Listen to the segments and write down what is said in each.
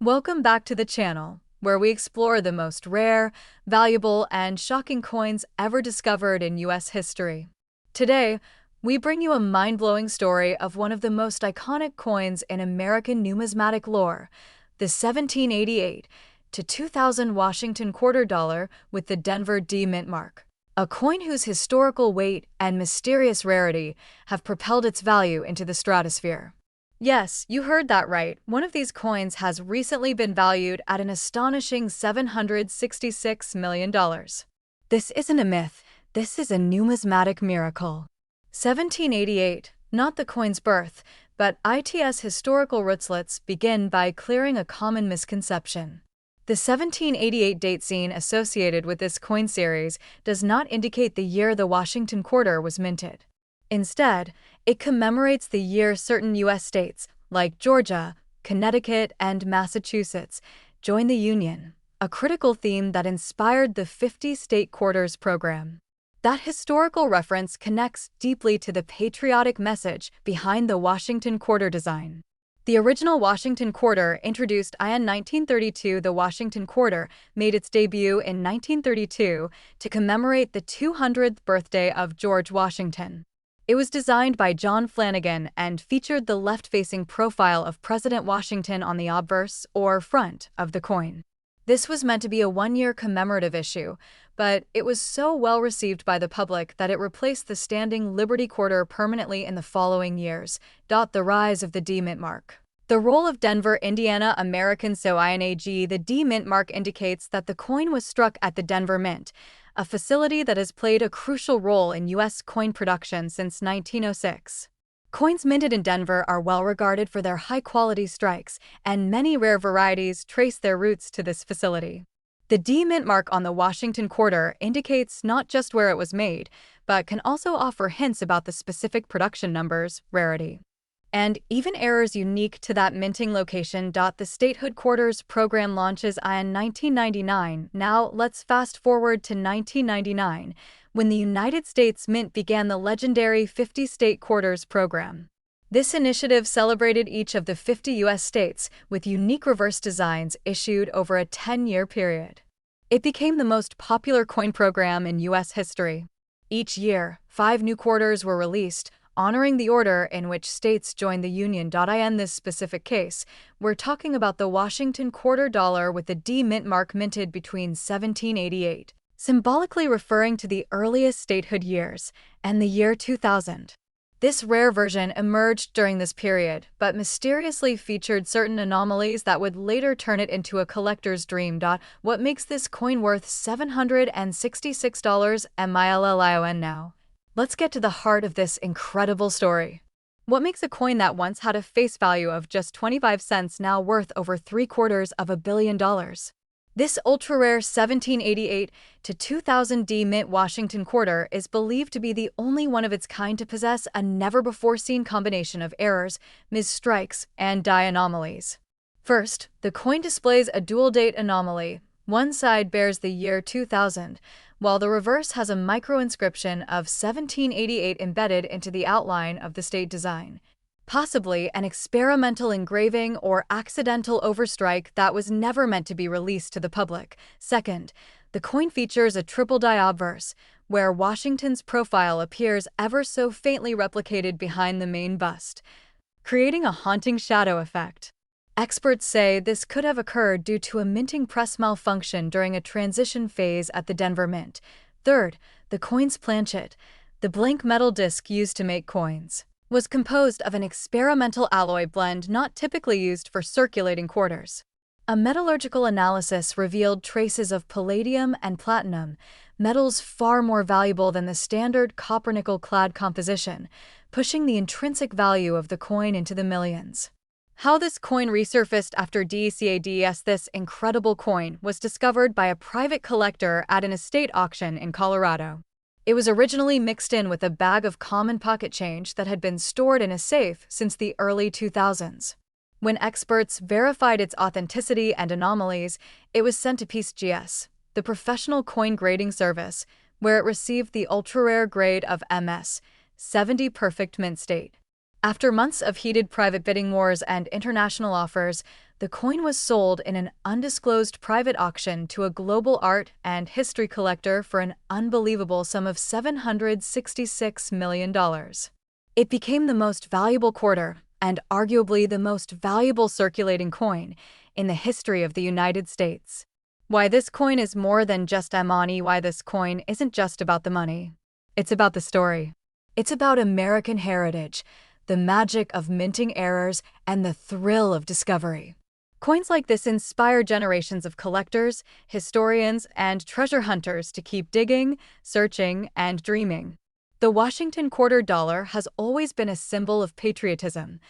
Welcome back to the channel, where we explore the most rare, valuable, and shocking coins ever discovered in U.S. history. Today, we bring you a mind-blowing story of one of the most iconic coins in American numismatic lore, the 1788 to 2000 Washington quarter dollar with the Denver D mint mark. A coin whose historical weight and mysterious rarity have propelled its value into the stratosphere. Yes, you heard that right. One of these coins has recently been valued at an astonishing $766 million. This isn't a myth, this is a numismatic miracle. 1788, not the coin's birth, but its historical rootlets begin by clearing a common misconception. The 1788 date scene associated with this coin series does not indicate the year the Washington quarter was minted. Instead, it commemorates the year certain U.S. states, like Georgia, Connecticut, and Massachusetts, joined the Union, a critical theme that inspired the 50 State Quarters program. That historical reference connects deeply to the patriotic message behind the Washington quarter design. The original Washington quarter, introduced in 1932, the Washington quarter made its debut in 1932 to commemorate the 200th birthday of George Washington. It was designed by John Flanagan and featured the left-facing profile of President Washington on the obverse, or front, of the coin. This was meant to be a one-year commemorative issue, but it was so well received by the public that it replaced the standing Liberty Quarter permanently in the following years. The rise of the D mint mark. The role of Denver, Indiana American INAG. The D mint mark indicates that the coin was struck at the Denver Mint, a facility that has played a crucial role in U.S. coin production since 1906. Coins minted in Denver are well regarded for their high-quality strikes, and many rare varieties trace their roots to this facility. The D mint mark on the Washington quarter indicates not just where it was made, but can also offer hints about the specific production numbers, rarity, and even errors unique to that minting location. The statehood quarters program launches in 1999. Now, let's fast forward to 1999, when the United States Mint began the legendary 50 State Quarters program. This initiative celebrated each of the 50 U.S. states with unique reverse designs issued over a 10-year period. It became the most popular coin program in U.S. history. Each year, 5 new quarters were released, honoring the order in which states joined the Union. In this specific case, we're talking about the Washington quarter dollar with the D mint mark minted between 1788, symbolically referring to the earliest statehood years, and the year 2000. This rare version emerged during this period, but mysteriously featured certain anomalies that would later turn it into a collector's dream. What makes this coin worth $766 million now? Let's get to the heart of this incredible story. What makes a coin that once had a face value of just 25 cents now worth over $750 million? This ultra-rare 1788 to 2000 D mint Washington quarter is believed to be the only one of its kind to possess a never-before-seen combination of errors, misstrikes, and die anomalies. First, the coin displays a dual-date anomaly. One side bears the year 2000, while the reverse has a micro-inscription of 1788 embedded into the outline of the state design. Possibly an experimental engraving or accidental overstrike that was never meant to be released to the public. Second, the coin features a triple die obverse, where Washington's profile appears ever so faintly replicated behind the main bust, creating a haunting shadow effect. Experts say this could have occurred due to a minting press malfunction during a transition phase at the Denver Mint. Third, the coin's planchet, the blank metal disc used to make coins, was composed of an experimental alloy blend not typically used for circulating quarters. A metallurgical analysis revealed traces of palladium and platinum, metals far more valuable than the standard copper-nickel-clad composition, pushing the intrinsic value of the coin into the millions. How this coin resurfaced after decades. This incredible coin was discovered by a private collector at an estate auction in Colorado. It was originally mixed in with a bag of common pocket change that had been stored in a safe since the early 2000s. When experts verified its authenticity and anomalies, it was sent to PCGS, the professional coin grading service, where it received the ultra-rare grade of MS 70 perfect mint state. After months of heated private bidding wars and international offers, the coin was sold in an undisclosed private auction to a global art and history collector for an unbelievable sum of $766 million. It became the most valuable quarter and arguably the most valuable circulating coin in the history of the United States. Why this coin is more than just money, why this coin isn't just about the money. It's about the story. It's about American heritage, the magic of minting errors, and the thrill of discovery. Coins like this inspire generations of collectors, historians, and treasure hunters to keep digging, searching, and dreaming. The Washington quarter dollar has always been a symbol of patriotism,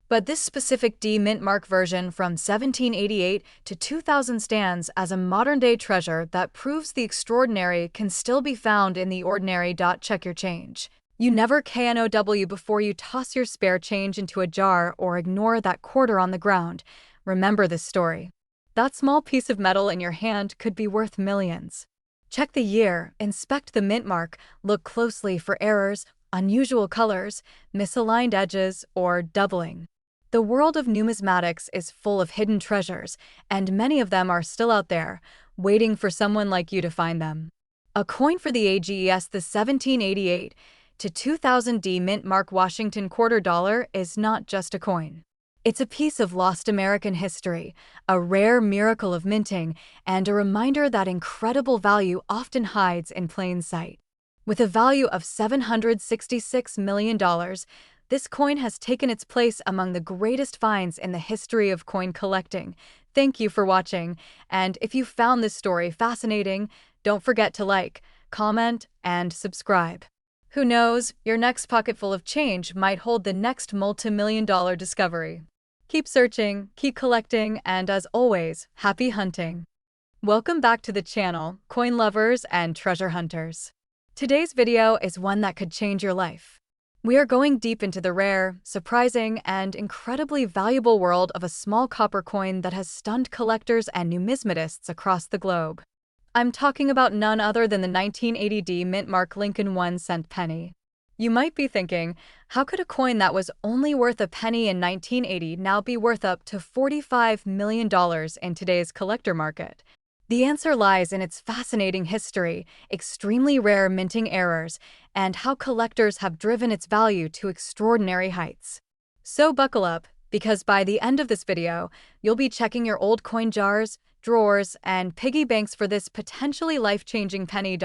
but this specific D mint mark version from 1788 to 2000 stands as a modern-day treasure that proves the extraordinary can still be found in the ordinary. Check your change. You never KNOW before you toss your spare change into a jar or ignore that quarter on the ground. Remember this story. That small piece of metal in your hand could be worth millions. Check the year, inspect the mint mark, look closely for errors, unusual colors, misaligned edges, or doubling. The world of numismatics is full of hidden treasures, and many of them are still out there, waiting for someone like you to find them. A coin for the AGES, the 1788 to 2000 D mint mark Washington quarter dollar, is not just a coin. It's a piece of lost American history, a rare miracle of minting, and a reminder that incredible value often hides in plain sight. With a value of $766 million, this coin has taken its place among the greatest finds in the history of coin collecting. Thank you for watching, and if you found this story fascinating, don't forget to like, comment, and subscribe. Who knows, your next pocketful of change might hold the next multi-million-dollar discovery. Keep searching, keep collecting, and as always, happy hunting. Welcome back to the channel, coin lovers and treasure hunters. Today's video is one that could change your life. We are going deep into the rare, surprising, and incredibly valuable world of a small copper coin that has stunned collectors and numismatists across the globe. I'm talking about none other than the 1980 D mint mark Lincoln 1-cent penny. You might be thinking, how could a coin that was only worth a penny in 1980 now be worth up to $45 million in today's collector market? The answer lies in its fascinating history, extremely rare minting errors, and how collectors have driven its value to extraordinary heights. So buckle up, because by the end of this video, you'll be checking your old coin jars, drawers, and piggy banks for this potentially life-changing penny.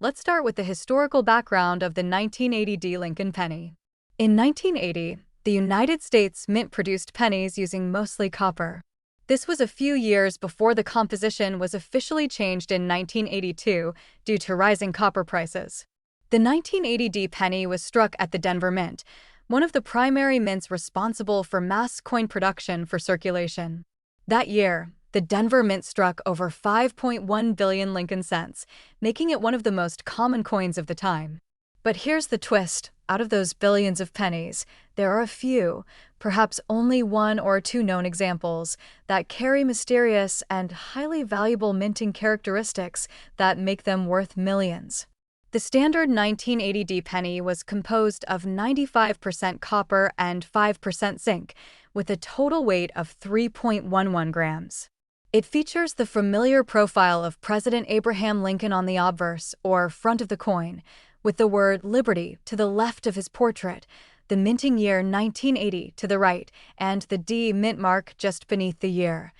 Let's start with the historical background of the 1980 D Lincoln penny. In 1980, the United States Mint produced pennies using mostly copper. This was a few years before the composition was officially changed in 1982 due to rising copper prices. The 1980 D penny was struck at the Denver Mint, one of the primary mints responsible for mass coin production for circulation. That year, the Denver Mint struck over 5.1 billion Lincoln cents, making it one of the most common coins of the time. But here's the twist. Out of those billions of pennies, there are a few, perhaps only one or two known examples, that carry mysterious and highly valuable minting characteristics that make them worth millions. The standard 1980 D penny was composed of 95% copper and 5% zinc, with a total weight of 3.11 grams. It features the familiar profile of President Abraham Lincoln on the obverse, or front of the coin, with the word Liberty to the left of his portrait, the minting year 1980 to the right, and the D mint mark just beneath the year,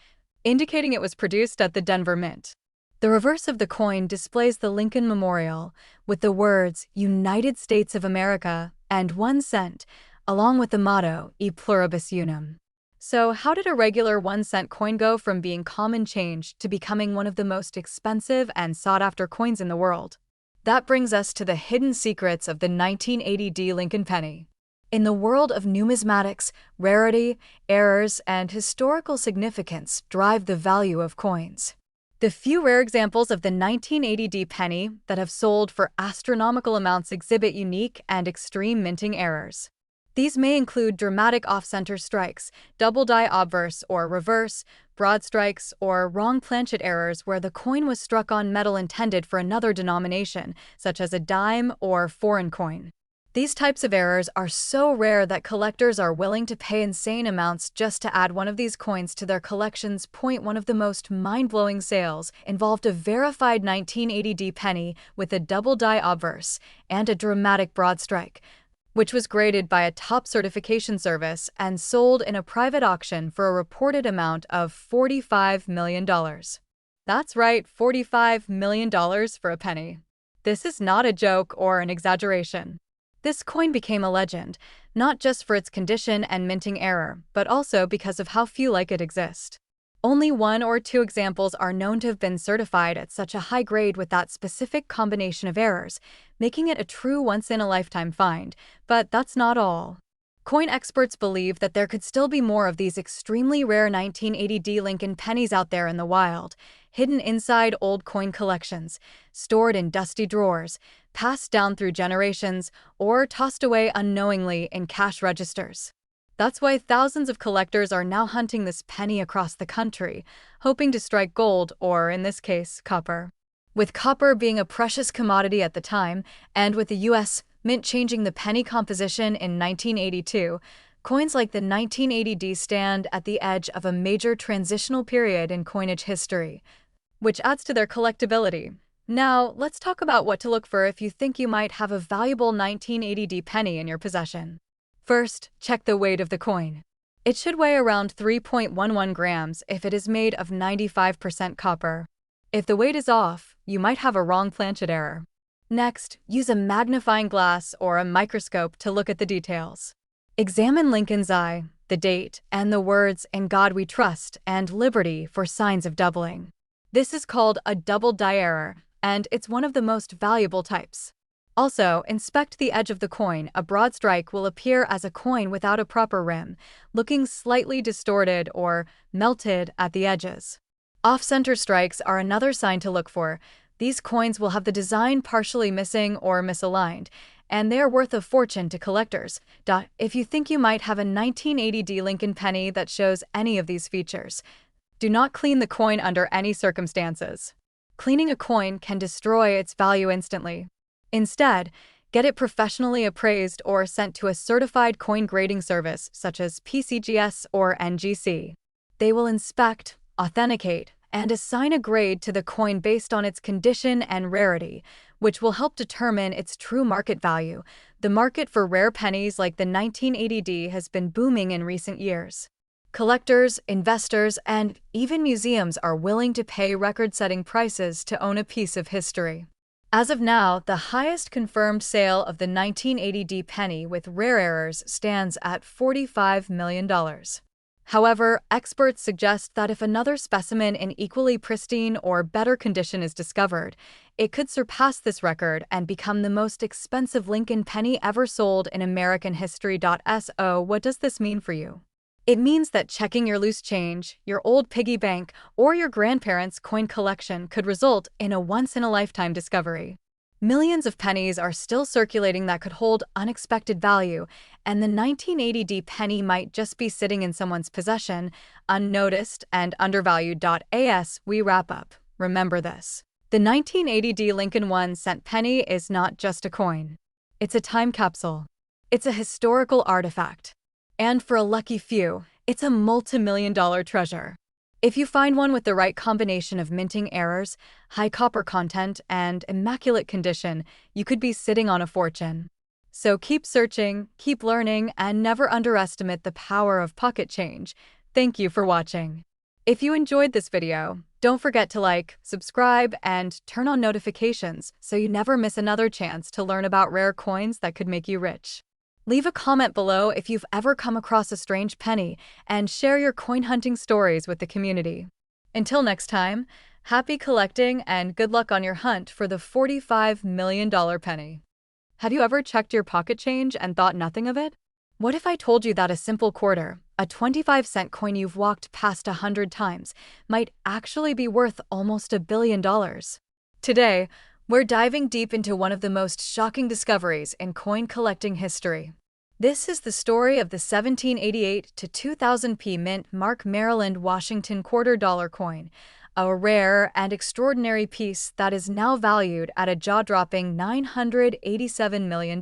indicating it was produced at the Denver Mint. The reverse of the coin displays the Lincoln Memorial, with the words United States of America and 1 cent, along with the motto E pluribus unum. So how did a regular 1-cent coin go from being common change to becoming one of the most expensive and sought-after coins in the world? That brings us to the hidden secrets of the 1980 D Lincoln penny. In the world of numismatics, rarity, errors, and historical significance drive the value of coins. The few rare examples of the 1980 D penny that have sold for astronomical amounts exhibit unique and extreme minting errors. These may include dramatic off-center strikes, double-die obverse or reverse, broad strikes, or wrong planchet errors where the coin was struck on metal intended for another denomination, such as a dime or foreign coin. These types of errors are so rare that collectors are willing to pay insane amounts just to add one of these coins to their collections. One of the most mind-blowing sales involved a verified 1980D penny with a double die obverse and a dramatic broad strike, which was graded by a top certification service and sold in a private auction for a reported amount of $45 million. That's right, $45 million for a penny. This is not a joke or an exaggeration. This coin became a legend, not just for its condition and minting error, but also because of how few like it exist. Only 1 or 2 examples are known to have been certified at such a high grade with that specific combination of errors, making it a true once-in-a-lifetime find. But that's not all. Coin experts believe that there could still be more of these extremely rare 1980D Lincoln pennies out there in the wild, hidden inside old coin collections, stored in dusty drawers, passed down through generations, or tossed away unknowingly in cash registers. That's why thousands of collectors are now hunting this penny across the country, hoping to strike gold, or in this case, copper. With copper being a precious commodity at the time, and with the U.S. Mint changing the penny composition in 1982, coins like the 1980D stand at the edge of a major transitional period in coinage history, which adds to their collectability. Now, let's talk about what to look for if you think you might have a valuable 1980D penny in your possession. First, check the weight of the coin. It should weigh around 3.11 grams if it is made of 95% copper. If the weight is off, you might have a wrong planchet error. Next, use a magnifying glass or a microscope to look at the details. Examine Lincoln's eye, the date, and the words "In God We Trust" and "Liberty" for signs of doubling. This is called a double die error, and it's one of the most valuable types. Also, inspect the edge of the coin. A broad strike will appear as a coin without a proper rim, looking slightly distorted or melted at the edges. Off-center strikes are another sign to look for. These coins will have the design partially missing or misaligned, and they are worth a fortune to collectors. If you think you might have a 1980D Lincoln penny that shows any of these features, do not clean the coin under any circumstances. Cleaning a coin can destroy its value instantly. Instead, get it professionally appraised or sent to a certified coin grading service such as PCGS or NGC. They will inspect, authenticate, and assign a grade to the coin based on its condition and rarity, which will help determine its true market value. The market for rare pennies like the 1980D has been booming in recent years. Collectors, investors, and even museums are willing to pay record-setting prices to own a piece of history. As of now, the highest confirmed sale of the 1980D penny with rare errors stands at $45 million. However, experts suggest that if another specimen in equally pristine or better condition is discovered, it could surpass this record and become the most expensive Lincoln penny ever sold in American history. So, what does this mean for you? It means that checking your loose change, your old piggy bank, or your grandparents' coin collection could result in a once-in-a-lifetime discovery. Millions of pennies are still circulating that could hold unexpected value, and the 1980D penny might just be sitting in someone's possession, unnoticed and undervalued. As we wrap up, remember this. The 1980D Lincoln 1-cent penny is not just a coin. It's a time capsule. It's a historical artifact. And for a lucky few, it's a multi-million-dollar treasure. If you find one with the right combination of minting errors, high copper content, and immaculate condition, you could be sitting on a fortune. So keep searching, keep learning, and never underestimate the power of pocket change. Thank you for watching. If you enjoyed this video, don't forget to like, subscribe, and turn on notifications so you never miss another chance to learn about rare coins that could make you rich. Leave a comment below if you've ever come across a strange penny, and share your coin hunting stories with the community. Until next time, happy collecting and good luck on your hunt for the $45 million penny. Have you ever checked your pocket change and thought nothing of it? What if I told you that a simple quarter, a 25-cent coin you've walked past 100 times, might actually be worth almost $1 billion? Today, we're diving deep into one of the most shocking discoveries in coin collecting history. This is the story of the 1788 to 2000p mint Mark Maryland Washington $quarter coin, a rare and extraordinary piece that is now valued at a jaw-dropping $987 million.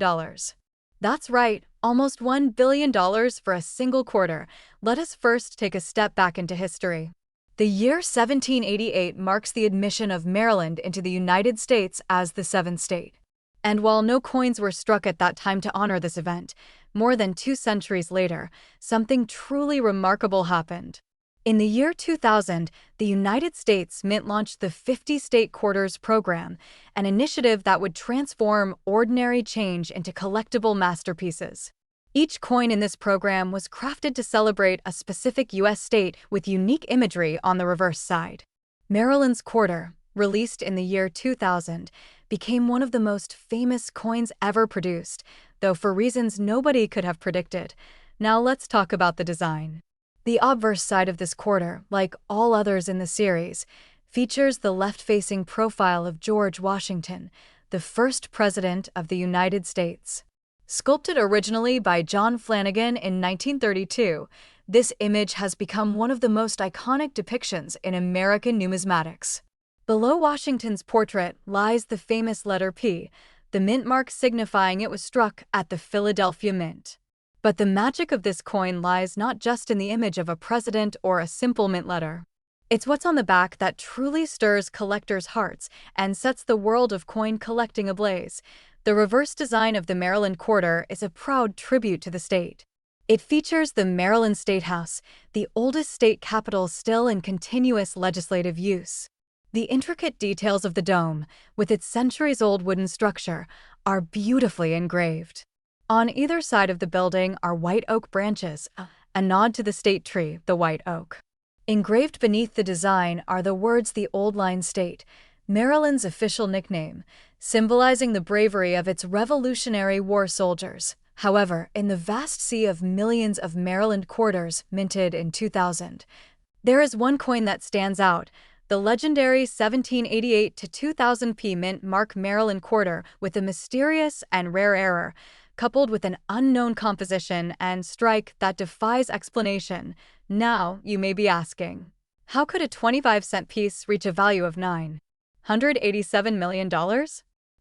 That's right, almost $1 billion for a single quarter. Let us first take a step back into history. The year 1788 marks the admission of Maryland into the United States as the seventh state. And while no coins were struck at that time to honor this event, more than 2 centuries later, something truly remarkable happened. In the year 2000, the United States Mint launched the 50-State Quarters program, an initiative that would transform ordinary change into collectible masterpieces. Each coin in this program was crafted to celebrate a specific U.S. state with unique imagery on the reverse side. Maryland's quarter, released in the year 2000, became one of the most famous coins ever produced, though for reasons nobody could have predicted. Now let's talk about the design. The obverse side of this quarter, like all others in the series, features the left-facing profile of George Washington, the first president of the United States. Sculpted originally by John Flanagan in 1932, this image has become one of the most iconic depictions in American numismatics. Below Washington's portrait lies the famous letter P, the mint mark signifying it was struck at the Philadelphia Mint. But the magic of this coin lies not just in the image of a president or a simple mint letter. It's what's on the back that truly stirs collectors' hearts and sets the world of coin collecting ablaze. The reverse design of the Maryland quarter is a proud tribute to the state. It features the Maryland State House, the oldest state capitol still in continuous legislative use. The intricate details of the dome, with its centuries-old wooden structure, are beautifully engraved. On either side of the building are white oak branches, a nod to the state tree, the white oak. Engraved beneath the design are the words "The Old Line State," Maryland's official nickname, symbolizing the bravery of its Revolutionary War soldiers. However, in the vast sea of millions of Maryland quarters minted in 2000, there is one coin that stands out: the legendary 1788 to 2000 P Mint Mark Maryland quarter, with a mysterious and rare error, coupled with an unknown composition and strike that defies explanation. Now, you may be asking, how could a 25-cent piece reach a value of $987 million?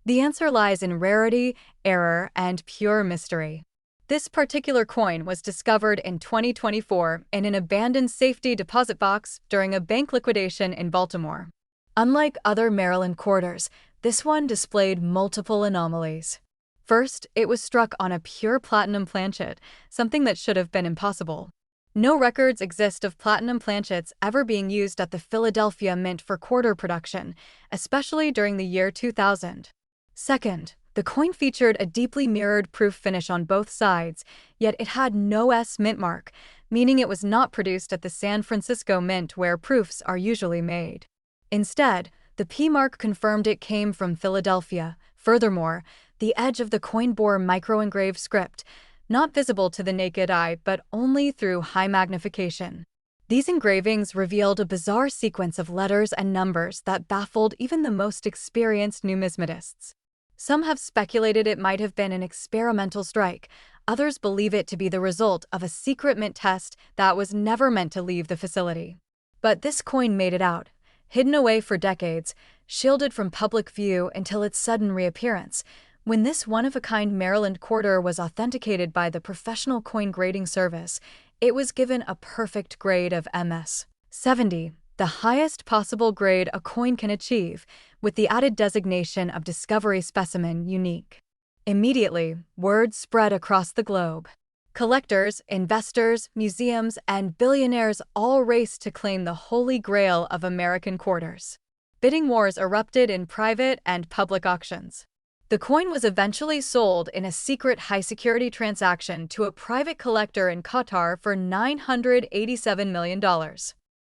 The answer lies in rarity, error, and pure mystery. This particular coin was discovered in 2024 in an abandoned safety deposit box during a bank liquidation in Baltimore. Unlike other Maryland quarters, this one displayed multiple anomalies. First, it was struck on a pure platinum planchet, something that should have been impossible. No records exist of platinum planchets ever being used at the Philadelphia Mint for quarter production, especially during the year 2000. Second, the coin featured a deeply mirrored proof finish on both sides, yet it had no S mint mark, meaning it was not produced at the San Francisco Mint where proofs are usually made. Instead, the P mark confirmed it came from Philadelphia. Furthermore, the edge of the coin bore micro-engraved script, not visible to the naked eye but only through high magnification. These engravings revealed a bizarre sequence of letters and numbers that baffled even the most experienced numismatists. Some have speculated it might have been an experimental strike. Others believe it to be the result of a secret mint test that was never meant to leave the facility. But this coin made it out, hidden away for decades, shielded from public view until its sudden reappearance, when this one-of-a-kind Maryland quarter was authenticated by the Professional Coin Grading Service. It was given a perfect grade of MS 70, the highest possible grade a coin can achieve, with the added designation of Discovery Specimen Unique. Immediately, word spread across the globe. Collectors, investors, museums, and billionaires all raced to claim the holy grail of American quarters. Bidding wars erupted in private and public auctions. The coin was eventually sold in a secret high-security transaction to a private collector in Qatar for $987 million.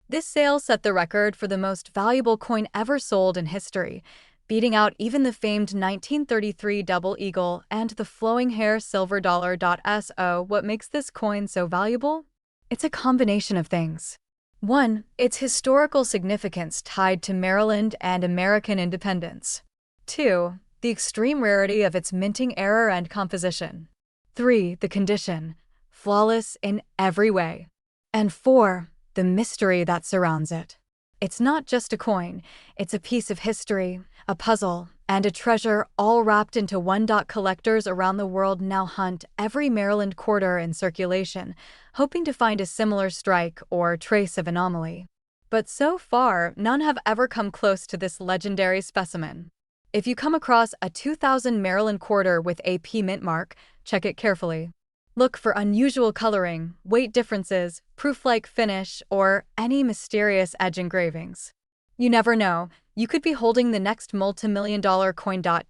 This sale set the record for the most valuable coin ever sold in history, beating out even the famed 1933 Double Eagle and the flowing hair silver dollar. So, what makes this coin so valuable? It's a combination of things. 1. Its historical significance tied to Maryland and American independence. 2. The extreme rarity of its minting error and composition. 3. The condition, flawless in every way. And 4. The mystery that surrounds it. It's not just a coin, it's a piece of history, a puzzle, and a treasure all wrapped into one. Collectors around the world now hunt every Maryland quarter in circulation, hoping to find a similar strike or trace of anomaly. But so far, none have ever come close to this legendary specimen. If you come across a 2000 Maryland quarter with a P mint mark, check it carefully. Look for unusual coloring, weight differences, proof-like finish, or any mysterious edge engravings. You never know, you could be holding the next multi-million-dollar coin. To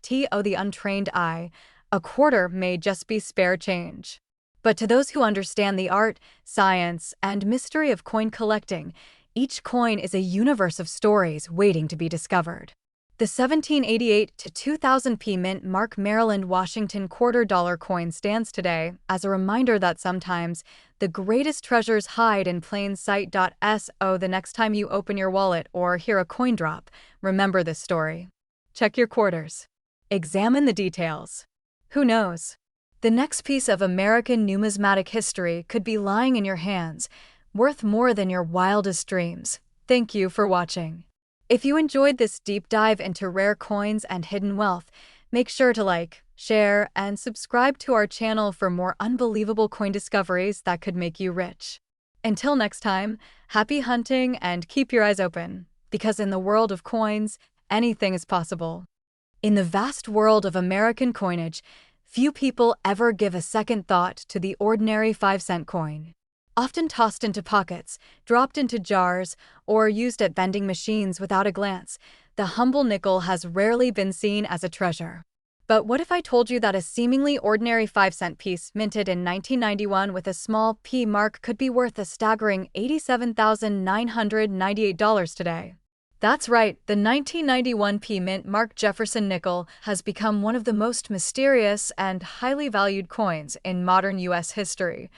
the untrained eye, a quarter may just be spare change. But to those who understand the art, science, and mystery of coin collecting, each coin is a universe of stories waiting to be discovered. The 1788 to 2000 P mint mark Maryland Washington $quarter coin stands today as a reminder that sometimes the greatest treasures hide in plain sight. So the next time you open your wallet or hear a coin drop, remember this story. Check your quarters. Examine the details. Who knows? The next piece of American numismatic history could be lying in your hands, worth more than your wildest dreams. Thank you for watching. If you enjoyed this deep dive into rare coins and hidden wealth, make sure to like, share, and subscribe to our channel for more unbelievable coin discoveries that could make you rich. Until next time, happy hunting and keep your eyes open, because in the world of coins, anything is possible. In the vast world of American coinage, few people ever give a second thought to the ordinary 5-cent coin. Often tossed into pockets, dropped into jars, or used at vending machines without a glance, the humble nickel has rarely been seen as a treasure. But what if I told you that a seemingly ordinary 5-cent piece minted in 1991 with a small P mark could be worth a staggering $87,998 today? That's right, the 1991 P mint mark Jefferson nickel has become one of the most mysterious and highly valued coins in modern U.S. history.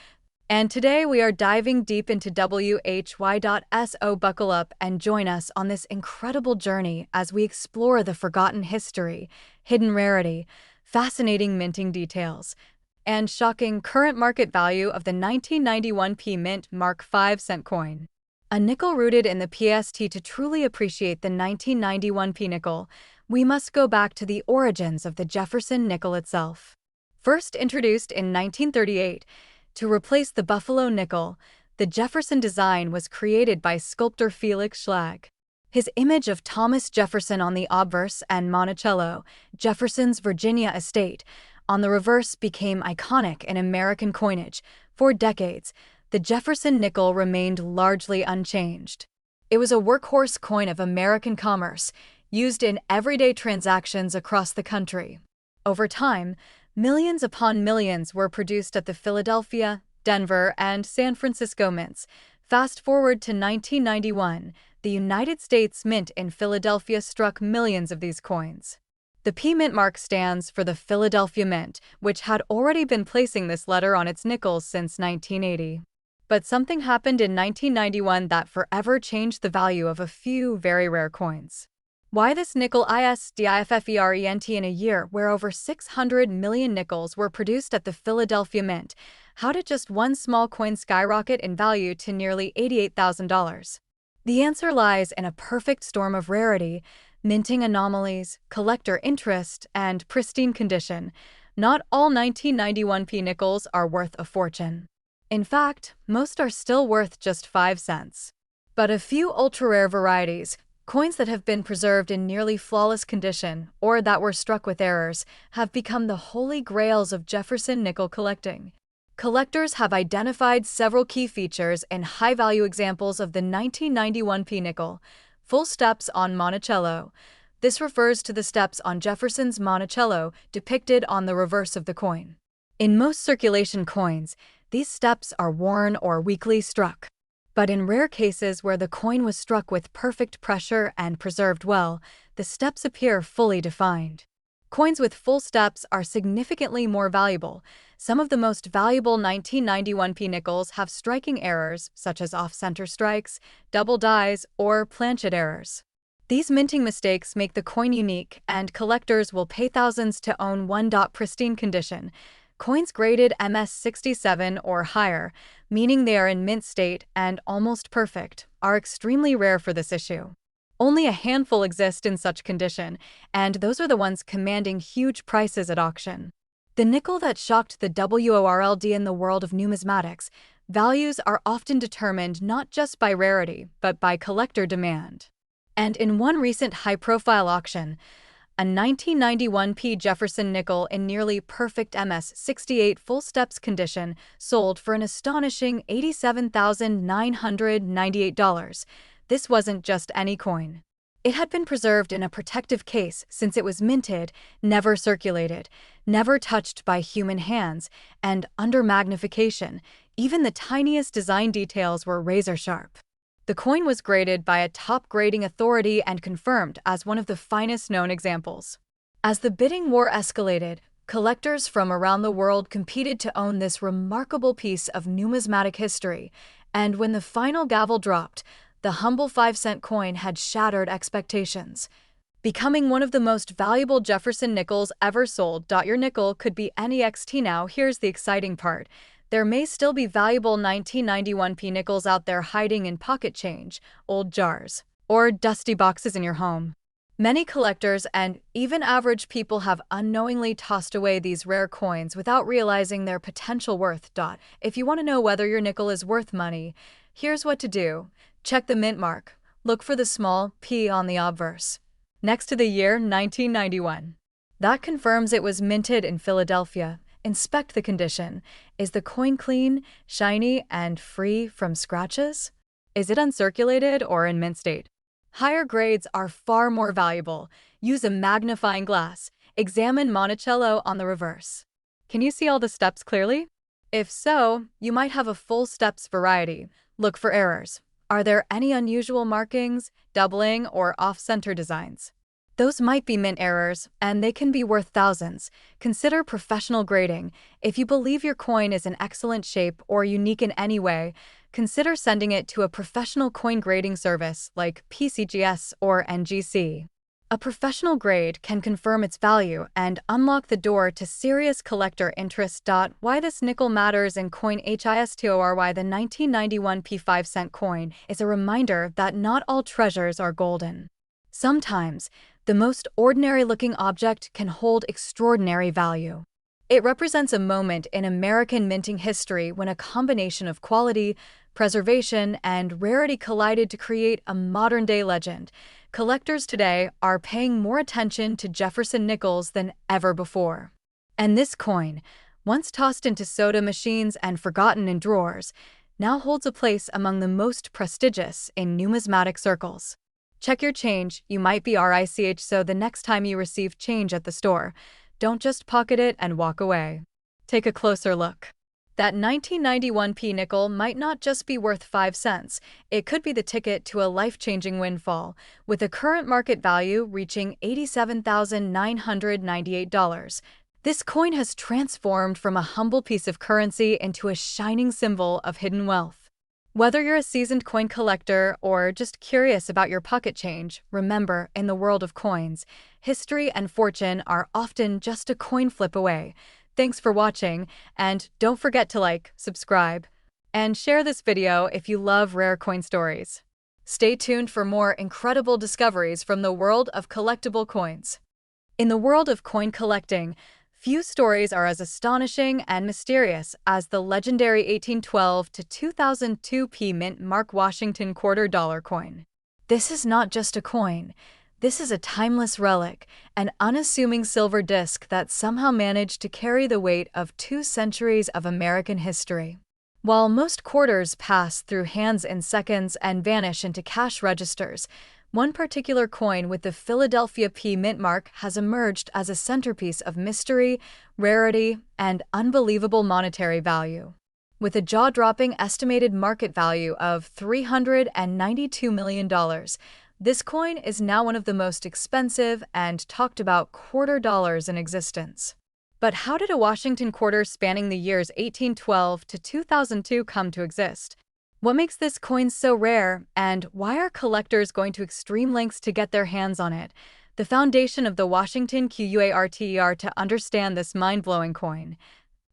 And today we are diving deep into WHY.so. Buckle up and join us on this incredible journey as we explore the forgotten history, hidden rarity, fascinating minting details, and shocking current market value of the 1991 P mint mark 5-cent coin. A nickel rooted in the PST. To truly appreciate the 1991 P nickel, we must go back to the origins of the Jefferson nickel itself. First introduced in 1938, to replace the Buffalo nickel, the Jefferson design was created by sculptor Felix Schlag. His image of Thomas Jefferson on the obverse and Monticello, Jefferson's Virginia estate, on the reverse became iconic in American coinage. For decades, the Jefferson nickel remained largely unchanged. It was a workhorse coin of American commerce, used in everyday transactions across the country. Over time, millions upon millions were produced at the Philadelphia, Denver, and San Francisco mints. Fast forward to 1991, the United States Mint in Philadelphia struck millions of these coins. The P mint mark stands for the Philadelphia Mint, which had already been placing this letter on its nickels since 1980. But something happened in 1991 that forever changed the value of a few very rare coins. Why this nickel is different in a year where over 600 million nickels were produced at the Philadelphia Mint? How did just one small coin skyrocket in value to nearly $88,000? The answer lies in a perfect storm of rarity, minting anomalies, collector interest, and pristine condition. Not all 1991 P nickels are worth a fortune. In fact, most are still worth just 5 cents. But a few ultra-rare varieties, coins that have been preserved in nearly flawless condition or that were struck with errors, have become the holy grails of Jefferson nickel collecting. Collectors have identified several key features in high-value examples of the 1991 P nickel. Full steps on Monticello. This refers to the steps on Jefferson's Monticello depicted on the reverse of the coin. In most circulation coins, these steps are worn or weakly struck. But in rare cases where the coin was struck with perfect pressure and preserved well, the steps appear fully defined. Coins with full steps are significantly more valuable. Some of the most valuable 1991 P nickels have striking errors, such as off-center strikes, double dies, or planchet errors. These minting mistakes make the coin unique, and collectors will pay thousands to own one. Pristine condition. Coins graded MS-67 or higher, meaning they are in mint state and almost perfect, are extremely rare for this issue. Only a handful exist in such condition, and those are the ones commanding huge prices at auction. The nickel that shocked the world in the world of numismatics, values are often determined not just by rarity, but by collector demand. And in one recent high-profile auction, a 1991 Jefferson nickel in nearly perfect MS-68 full steps condition sold for an astonishing $87,998. This wasn't just any coin. It had been preserved in a protective case since it was minted, never circulated, never touched by human hands, and under magnification, even the tiniest design details were razor-sharp. The coin was graded by a top grading authority and confirmed as one of the finest known examples. As the bidding war escalated, collectors from around the world competed to own this remarkable piece of numismatic history, and when the final gavel dropped, the humble 5-cent coin had shattered expectations, becoming one of the most valuable Jefferson nickels ever sold. Your nickel could be NEXT now. Here's the exciting part. There may still be valuable 1991 nickels out there hiding in pocket change, old jars, or dusty boxes in your home. Many collectors and even average people have unknowingly tossed away these rare coins without realizing their potential worth. If you want to know whether your nickel is worth money, here's what to do. Check the mint mark. Look for the small P on the obverse, next to the year 1991. That confirms it was minted in Philadelphia. Inspect the condition. Is the coin clean, shiny, and free from scratches? Is it uncirculated or in mint state? Higher grades are far more valuable. Use a magnifying glass. Examine Monticello on the reverse. Can you see all the steps clearly? If so, you might have a full steps variety. Look for errors. Are there any unusual markings, doubling, or off-center designs? Those might be mint errors, and they can be worth thousands. Consider professional grading. If you believe your coin is in excellent shape or unique in any way, consider sending it to a professional coin grading service like PCGS or NGC. A professional grade can confirm its value and unlock the door to serious collector interest. Why this nickel matters in coin history. The 1991 5-cent coin is a reminder that not all treasures are golden. Sometimes, the most ordinary-looking object can hold extraordinary value. It represents a moment in American minting history when a combination of quality, preservation, and rarity collided to create a modern-day legend. Collectors today are paying more attention to Jefferson nickels than ever before. And this coin, once tossed into soda machines and forgotten in drawers, now holds a place among the most prestigious in numismatic circles. Check your change. You might be rich, so the next time you receive change at the store, don't just pocket it and walk away. Take a closer look. That 1991 nickel might not just be worth 5 cents, it could be the ticket to a life-changing windfall, with the current market value reaching $87,998. This coin has transformed from a humble piece of currency into a shining symbol of hidden wealth. Whether you're a seasoned coin collector or just curious about your pocket change, remember, in the world of coins, history and fortune are often just a coin flip away. Thanks for watching, and don't forget to like, subscribe, and share this video if you love rare coin stories. Stay tuned for more incredible discoveries from the world of collectible coins. In the world of coin collecting, few stories are as astonishing and mysterious as the legendary 1812 to 2002 mint Mark Washington $quarter coin. This is not just a coin. This is a timeless relic, an unassuming silver disc that somehow managed to carry the weight of 2 centuries of American history. While most quarters pass through hands in seconds and vanish into cash registers, one particular coin with the Philadelphia mint mark has emerged as a centerpiece of mystery, rarity, and unbelievable monetary value. With a jaw-dropping estimated market value of $392 million, this coin is now one of the most expensive and talked about quarter dollars in existence. But how did a Washington quarter spanning the years 1812 to 2002 come to exist? What makes this coin so rare, and why are collectors going to extreme lengths to get their hands on it? The foundation of the Washington quarter to understand this mind-blowing coin.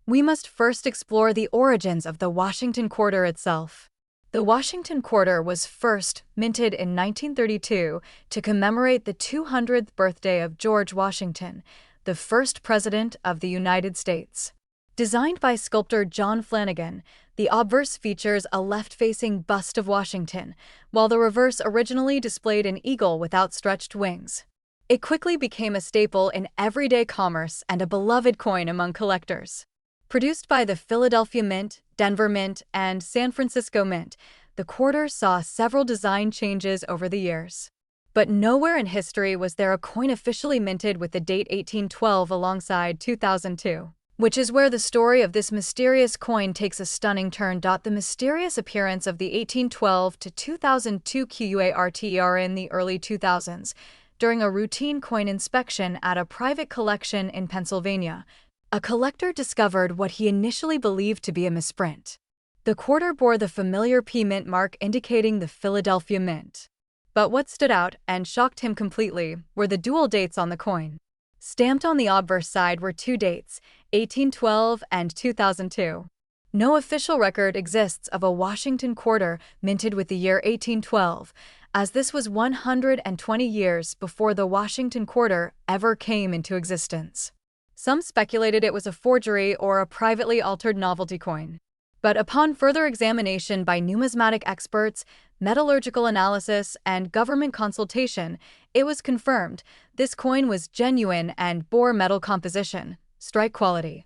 we must first explore the origins of the Washington quarter itself. The Washington quarter was first minted in 1932 to commemorate the 200th birthday of George Washington, the first president of the United States. Designed by sculptor John Flanagan, the obverse features a left-facing bust of Washington, while the reverse originally displayed an eagle with outstretched wings. It quickly became a staple in everyday commerce and a beloved coin among collectors. Produced by the Philadelphia Mint, Denver Mint, and San Francisco Mint, the quarter saw several design changes over the years. But nowhere in history was there a coin officially minted with the date 1812 alongside 2002. Which is where the story of this mysterious coin takes a stunning turn. The mysterious appearance of the 1812 to 2002 quarter in the early 2000s, during a routine coin inspection at a private collection in Pennsylvania, a collector discovered what he initially believed to be a misprint. The quarter bore the familiar P Mint mark indicating the Philadelphia Mint. But what stood out and shocked him completely were the dual dates on the coin. Stamped on the obverse side were two dates, 1812 and 2002. No official record exists of a Washington quarter minted with the year 1812, as this was 120 years before the Washington quarter ever came into existence. Some speculated it was a forgery or a privately altered novelty coin. But upon further examination by numismatic experts, metallurgical analysis, and government consultation, it was confirmed this coin was genuine and bore metal composition, strike quality,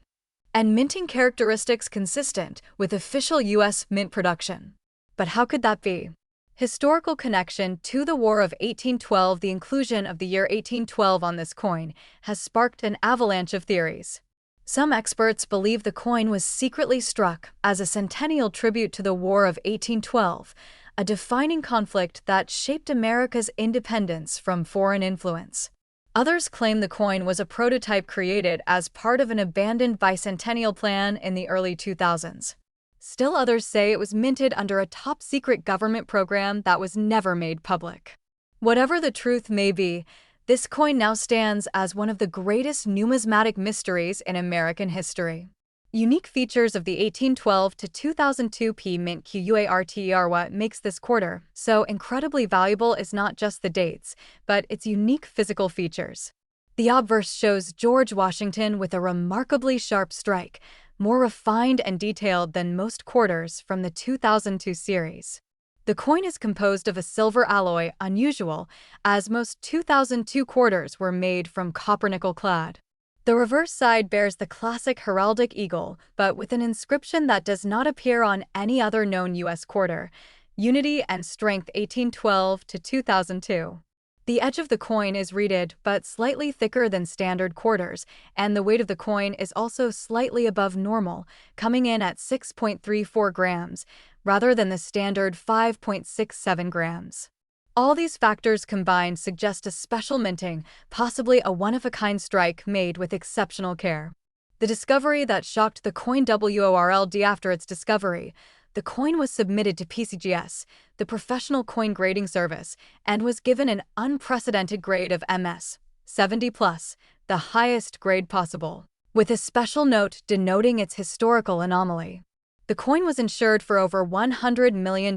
and minting characteristics consistent with official U.S. mint production. But how could that be? Historical connection to the War of 1812. The inclusion of the year 1812 on this coin has sparked an avalanche of theories. Some experts believe the coin was secretly struck as a centennial tribute to the War of 1812, a defining conflict that shaped America's independence from foreign influence. Others claim the coin was a prototype created as part of an abandoned bicentennial plan in the early 2000s. Still others say it was minted under a top-secret government program that was never made public. Whatever the truth may be, this coin now stands as one of the greatest numismatic mysteries in American history. Unique features of the 1812 to 2002 P Mint quarter. What makes this quarter so incredibly valuable is not just the dates, but its unique physical features. The obverse shows George Washington with a remarkably sharp strike, more refined and detailed than most quarters from the 2002 series. The coin is composed of a silver alloy, unusual, as most 2002 quarters were made from copper-nickel clad. The reverse side bears the classic heraldic eagle, but with an inscription that does not appear on any other known U.S. quarter: Unity and Strength 1812 to 2002. The edge of the coin is reeded but slightly thicker than standard quarters, and the weight of the coin is also slightly above normal, coming in at 6.34 grams, rather than the standard 5.67 grams. All these factors combined suggest a special minting, possibly a one-of-a-kind strike made with exceptional care. The discovery that shocked the coin world. After its discovery, the coin was submitted to PCGS, the Professional Coin Grading Service, and was given an unprecedented grade of MS 70+, the highest grade possible, with a special note denoting its historical anomaly. The coin was insured for over $100 million,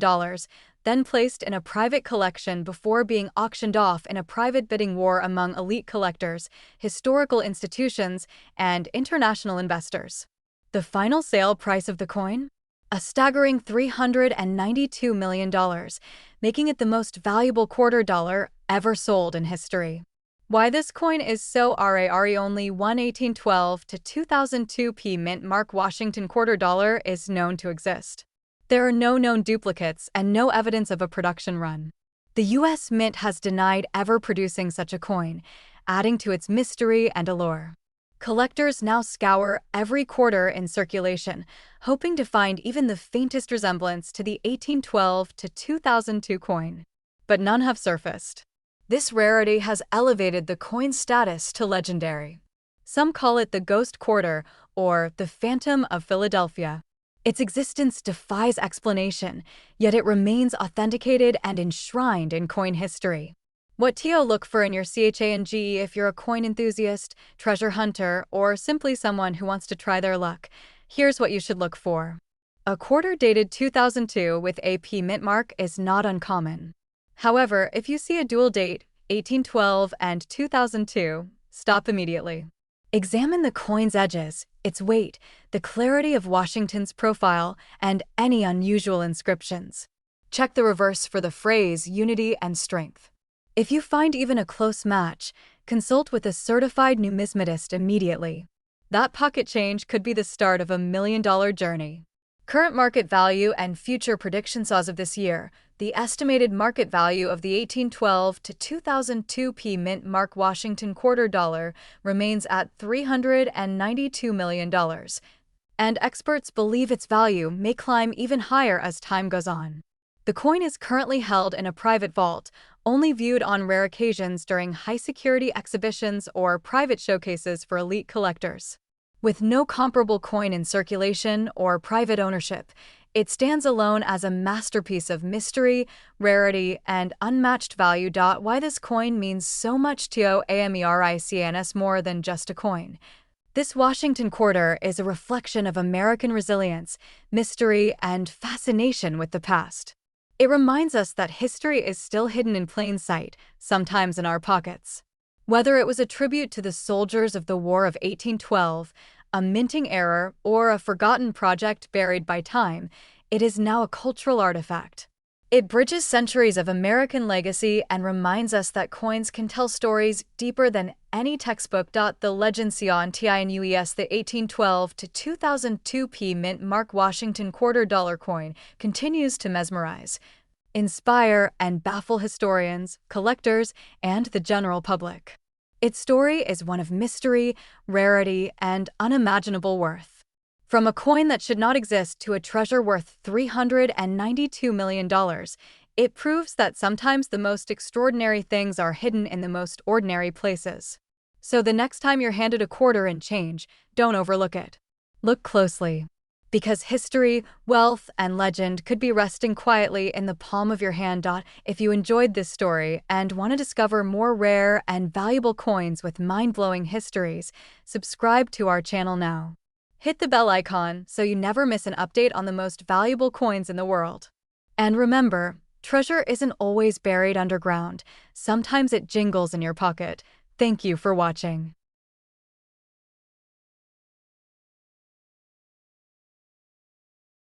then placed in a private collection before being auctioned off in a private bidding war among elite collectors, historical institutions, and international investors. The final sale price of the coin? A staggering $392 million, making it the most valuable quarter dollar ever sold in history. Why this coin is so rare. Only one 1812 to 2002 P Mint mark Washington quarter dollar is known to exist. There are no known duplicates and no evidence of a production run. The U.S. Mint has denied ever producing such a coin, adding to its mystery and allure. Collectors now scour every quarter in circulation, hoping to find even the faintest resemblance to the 1812 to 2002 coin. But none have surfaced. This rarity has elevated the coin's status to legendary. Some call it the Ghost Quarter or the Phantom of Philadelphia. Its existence defies explanation, yet it remains authenticated and enshrined in coin history. What to look for in your chang if you're a coin enthusiast, treasure hunter, or simply someone who wants to try their luck? Here's what you should look for. A quarter dated 2002 with AP mint mark is not uncommon. However, if you see a dual date, 1812 and 2002, stop immediately. Examine the coin's edges, its weight, the clarity of Washington's profile, and any unusual inscriptions. Check the reverse for the phrase unity and strength. If you find even a close match, consult with a certified numismatist immediately. That pocket change could be the start of a $1 million journey. Current market value and future predictions as of this year. The estimated market value of the 1812 to 2002 p mint mark Washington quarter dollar remains at $392 million, and experts believe its value may climb even higher as time goes on. The coin is currently held in a private vault, only viewed on rare occasions during high-security exhibitions or private showcases for elite collectors. With no comparable coin in circulation or private ownership, it stands alone as a masterpiece of mystery, rarity, and unmatched value. Why this coin means so much to Americans more than just a coin. This Washington quarter is a reflection of American resilience, mystery, and fascination with the past. It reminds us that history is still hidden in plain sight, sometimes in our pockets. Whether it was a tribute to the soldiers of the War of 1812, a minting error, or a forgotten project buried by time, it is now a cultural artifact. It bridges centuries of American legacy and reminds us that coins can tell stories deeper than any textbook. The Legencion TINUES, the 1812 to 2002 p mint mark Washington quarter dollar coin, continues to mesmerize, inspire, and baffle historians, collectors, and the general public. Its story is one of mystery, rarity, and unimaginable worth. From a coin that should not exist to a treasure worth $392 million, it proves that sometimes the most extraordinary things are hidden in the most ordinary places. So the next time you're handed a quarter in change, don't overlook it. Look closely, because history, wealth, and legend could be resting quietly in the palm of your hand. If you enjoyed this story and want to discover more rare and valuable coins with mind-blowing histories, subscribe to our channel now. Hit the bell icon so you never miss an update on the most valuable coins in the world. And remember, treasure isn't always buried underground. Sometimes it jingles in your pocket. Thank you for watching.